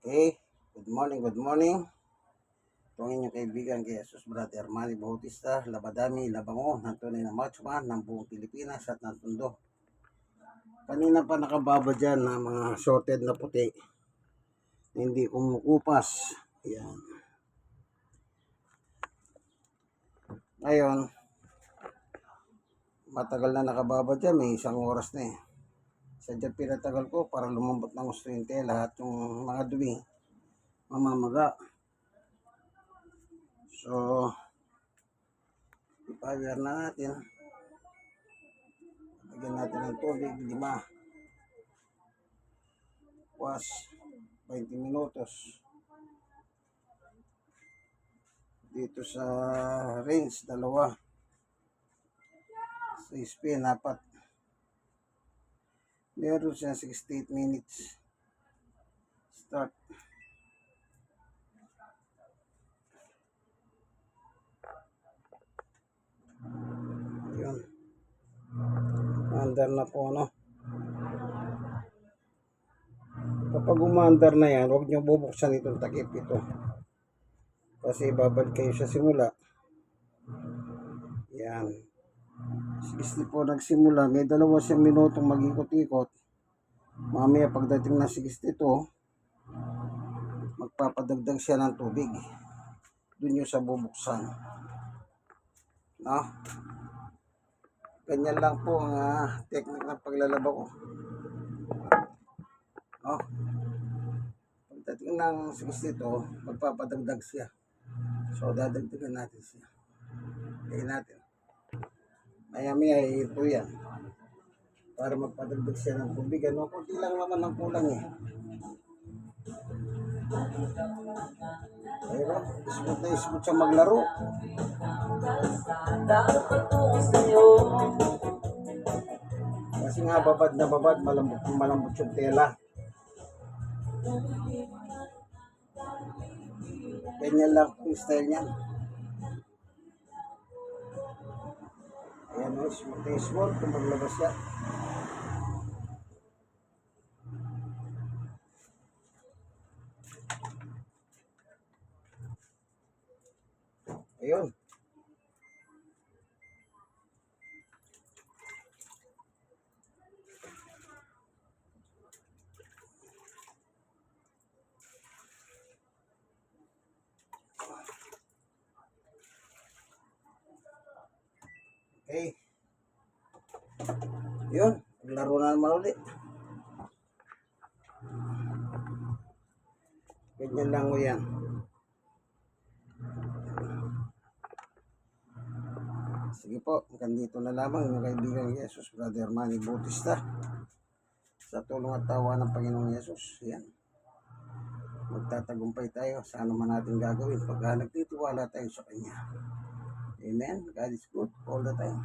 Okay, good morning. Ito ang inyong kaibigan kay Jesus Brother Manny Bautista, labadami, labango, ng tunay na matchman ng buong Pilipinas at ng mundo. Kanina pa nakababa dyan na mga sorted na puti, hindi kumukupas. Yan. Ngayon, matagal na nakababa dyan, may 1 oras na eh. Sadya pinatagal ko para lumambot ng gusto yung tela at yung mga dumi mamamaga. So, i-fire na natin. Lagyan natin ng tubig, 5. Wash, 20 minutos. Dito sa range, 2. Sa spin, 4. Meron siya 68 minutes. Start. Yun. Under na po, no? Kapag umandar na yan, huwag nyo bubuksan itong takip ito. Kasi babalik kayo sa simula. Yan. 60 po nagsimula. May 2 siyang minutong mag-ikot-ikot. Mamaya pagdating na 62, magpapadagdag siya ng tubig. Doon nyo sa bubuksan. No? Ganyan lang po ang technique ng paglalaba ko. No? Pagdating ng 62, magpapadagdag siya. So, dadagdagan natin siya. Kaya natin. Maya-maya, ito yan. Para magpadagdag siya ng tubig. Ano, kunti lang naman ang kulang eh. Ayun, smooth na smooth siya maglaro. Kasi nga babad na babad, malambot yung tela. Ganyan lang yung style niyan. Ayan o, smooth na smooth kung maglabas siya. Ayun. Okay. Yun. Laro na naman ulit. Ganyan lang o yan. Sige po, hanggang dito na lamang yung kaibigan ni Jesus, Brother Manny Bautista. Sa tulong at tawa ng Panginoong Jesus. Yan. Magtatagumpay tayo sa ano man natin gagawin pagka nagtitiwala tayo sa Kanya. Amen. God is good all the time.